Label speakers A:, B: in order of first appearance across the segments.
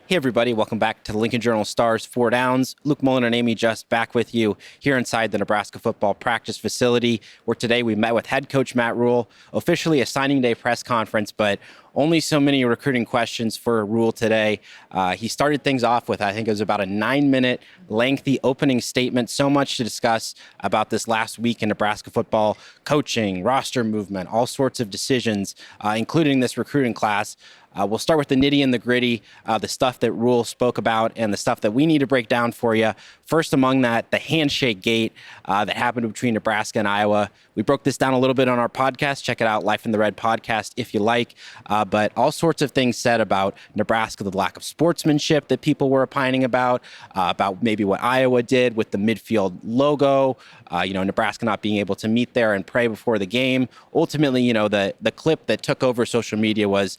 A: Hey everybody, welcome back to the Lincoln Journal Stars 4 Downs. Luke Mullin and Amie Just back with you here inside the Nebraska football practice facility, where today we met with head coach Matt Rhule, officially a signing day press conference, but only so many recruiting questions for Rhule today. He started things off with, I think it was about a 9-minute lengthy opening statement, so much to discuss about this last week in Nebraska football, coaching, roster movement, all sorts of decisions, including this recruiting class. We'll start with the nitty and the gritty, the stuff that Rhule spoke about and the stuff that we need to break down for you. First among that, the Handshake-gate that happened between Nebraska and Iowa. We broke this down a little bit on our podcast. Check it out, Life in the Red podcast, if you like. But all sorts of things said about Nebraska, the lack of sportsmanship that people were opining about maybe what Iowa did with the midfield logo, Nebraska not being able to meet there and pray before the game. Ultimately, the clip that took over social media was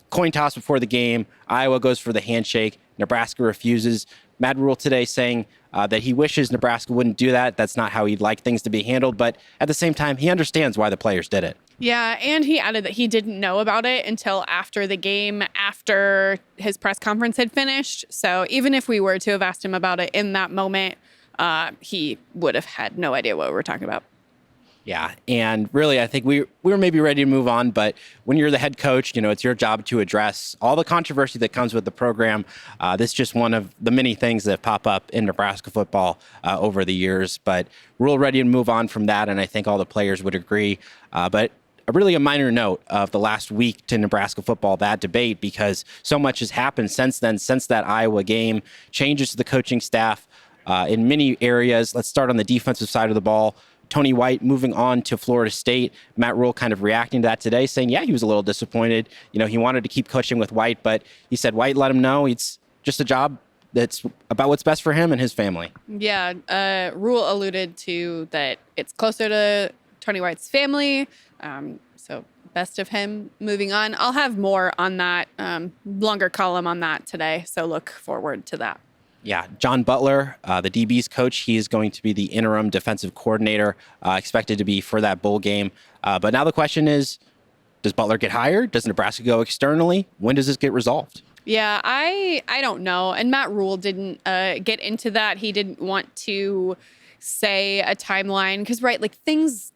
A: coin toss before the game. Iowa goes for the handshake. Nebraska refuses. Matt Rhule today saying that he wishes Nebraska wouldn't do that. That's not how he'd like things to be handled. But at the same time, he understands why the players did it.
B: Yeah, and he added that he didn't know about it until after the game, after his press conference had finished. So even if we were to have asked him about it in that moment, he would have had no idea what we were talking about.
A: Yeah, and really, I think we were maybe ready to move on, but when you're the head coach, it's your job to address all the controversy that comes with the program. This is just one of the many things that pop up in Nebraska football over the years, but we're all ready to move on from that, and I think all the players would agree. But really a minor note of the last week to Nebraska football, that debate, because so much has happened since then, since that Iowa game, changes to the coaching staff in many areas. Let's start on the defensive side of the ball. Tony White moving on to Florida State. Matt Rhule kind of reacting to that today, saying, yeah, he was a little disappointed. He wanted to keep coaching with White, but he said White let him know it's just a job that's about what's best for him and his family.
B: Yeah, Rhule alluded to that it's closer to Tony White's family, so best of him moving on. I'll have more on that, longer column on that today, so look forward to that.
A: Yeah, John Butler, the DB's coach, he is going to be the interim defensive coordinator, expected to be for that bowl game. But now the question is, does Butler get hired? Does Nebraska go externally? When does this get resolved?
B: Yeah, I don't know. And Matt Rhule didn't get into that. He didn't want to say a timeline because, right, like things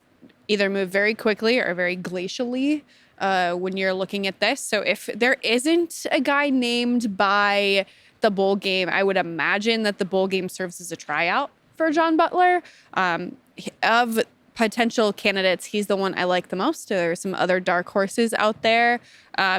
B: either move very quickly or very glacially when you're looking at this. So if there isn't a guy named by the bowl game, I would imagine that the bowl game serves as a tryout for John Butler. Of potential candidates, he's the one I like the most. There are some other dark horses out there,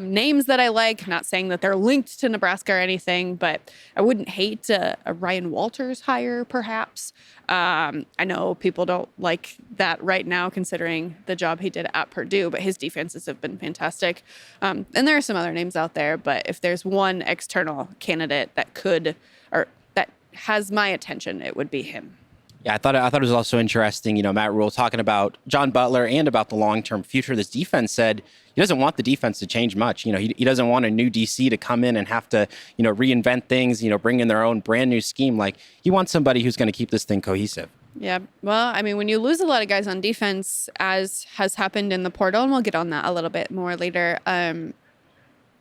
B: names that I like. Not saying that they're linked to Nebraska or anything, but I wouldn't hate a Ryan Walters hire, perhaps. I know people don't like that right now, considering the job he did at Purdue, but his defenses have been fantastic. And there are some other names out there, but if there's one external candidate that could, or that has my attention, it would be him.
A: Yeah, I thought it was also interesting, Matt Rhule talking about John Butler and about the long-term future of this defense. Said he doesn't want the defense to change much. He doesn't want a new DC to come in and have to, reinvent things, bring in their own brand new scheme. Like, he wants somebody who's going to keep this thing cohesive.
B: Yeah, well, I mean, when you lose a lot of guys on defense, as has happened in the portal, and we'll get on that a little bit more later,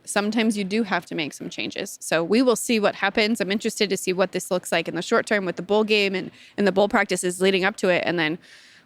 B: sometimes you do have to make some changes. So we will see what happens. I'm interested to see what this looks like in the short term with the bowl game and the bowl practices leading up to it, and then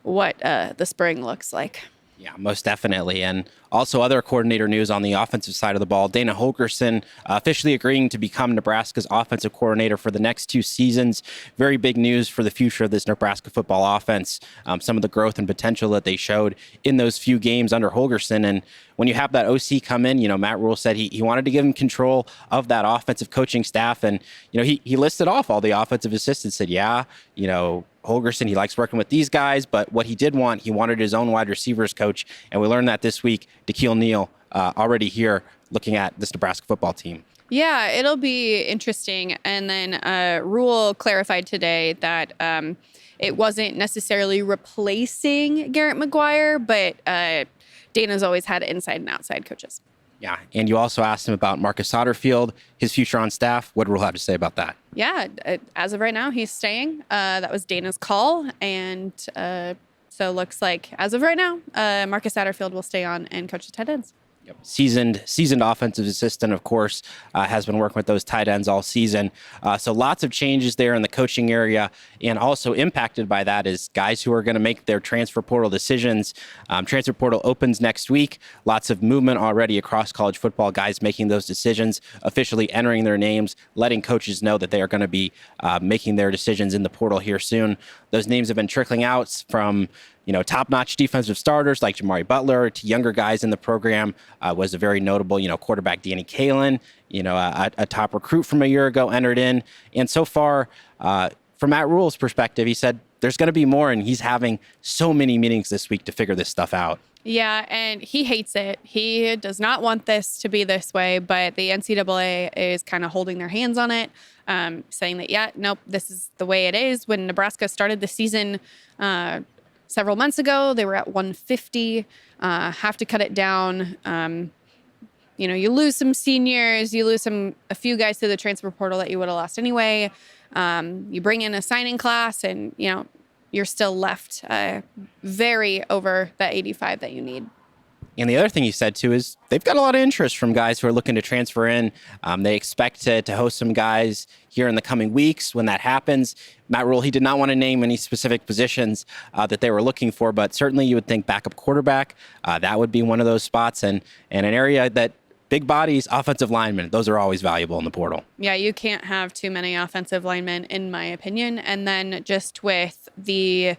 B: what the spring looks like.
A: Yeah, most definitely. And also other coordinator news on the offensive side of the ball. Dana Holgorsen officially agreeing to become Nebraska's offensive coordinator for the next 2 seasons. Very big news for the future of this Nebraska football offense. Some of the growth and potential that they showed in those few games under Holgorsen. And when you have that OC come in, Matt Rhule said he wanted to give him control of that offensive coaching staff. And, he listed off all the offensive assistants, said, Holgorsen, he likes working with these guys, but what he did want, he wanted his own wide receivers coach. And we learned that this week. Daquille Neal already here looking at this Nebraska football team.
B: Yeah, it'll be interesting. And then Rhule clarified today that it wasn't necessarily replacing Garrett McGuire, but Dana's always had inside and outside coaches.
A: Yeah, and you also asked him about Marcus Satterfield, his future on staff. What did Rhule have to say about that?
B: Yeah, as of right now, he's staying. That was Dana's call, and so looks like as of right now, Marcus Satterfield will stay on and coach the tight ends.
A: Yep. Seasoned offensive assistant, of course, has been working with those tight ends all season. So lots of changes there in the coaching area, and also impacted by that is guys who are going to make their transfer portal decisions. Transfer portal opens next week. Lots of movement already across college football. Guys making those decisions, officially entering their names, letting coaches know that they are going to be making their decisions in the portal here soon. Those names have been trickling out from top-notch defensive starters like Jamari Butler to younger guys in the program. Was a very notable, quarterback Danny Kalen, a top recruit from a year ago entered in. And so far, from Matt Rule's perspective, he said there's going to be more, and he's having so many meetings this week to figure this stuff out.
B: Yeah, and he hates it. He does not want this to be this way, but the NCAA is kind of holding their hands on it, saying that, nope, this is the way it is. When Nebraska started the season several months ago, they were at 150, have to cut it down. You lose some seniors, you lose a few guys to the transfer portal that you would have lost anyway. You bring in a signing class and, you're still left very over that 85 that you need.
A: And the other thing he said, too, is they've got a lot of interest from guys who are looking to transfer in. They expect to host some guys here in the coming weeks when that happens. Matt Rule, he did not want to name any specific positions that they were looking for, but certainly you would think backup quarterback, that would be one of those spots. And an area that big bodies, offensive linemen, those are always valuable in the portal.
B: Yeah, you can't have too many offensive linemen, in my opinion. And then just with the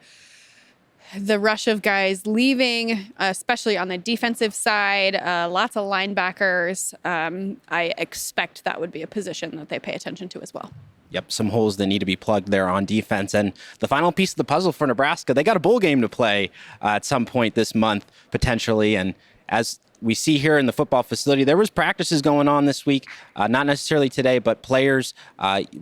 B: rush of guys leaving, especially on the defensive side, lots of linebackers. I expect that would be a position that they pay attention to as well.
A: Yep, some holes that need to be plugged there on defense. And the final piece of the puzzle for Nebraska, they got a bowl game to play at some point this month, potentially. And as we see here in the football facility, there was practices going on this week, not necessarily today, but players,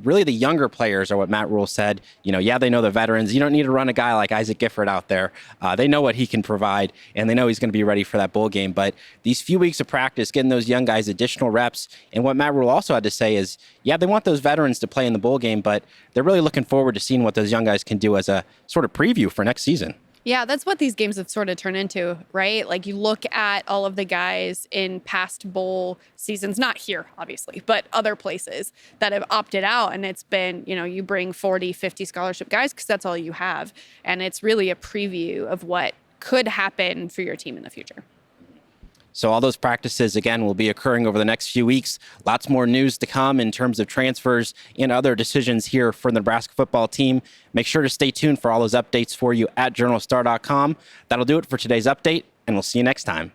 A: really the younger players are what Matt Rule said. They know the veterans. You don't need to run a guy like Isaac Gifford out there. They know what he can provide, and they know he's going to be ready for that bowl game. But these few weeks of practice, getting those young guys additional reps, and what Matt Rule also had to say is, they want those veterans to play in the bowl game, but they're really looking forward to seeing what those young guys can do as a sort of preview for next season.
B: Yeah, that's what these games have sort of turned into, right? Like you look at all of the guys in past bowl seasons, not here, obviously, but other places that have opted out. And it's been, you bring 40, 50 scholarship guys because that's all you have. And it's really a preview of what could happen for your team in the future.
A: So all those practices, again, will be occurring over the next few weeks. Lots more news to come in terms of transfers and other decisions here for the Nebraska football team. Make sure to stay tuned for all those updates for you at journalstar.com. That'll do it for today's update, and we'll see you next time.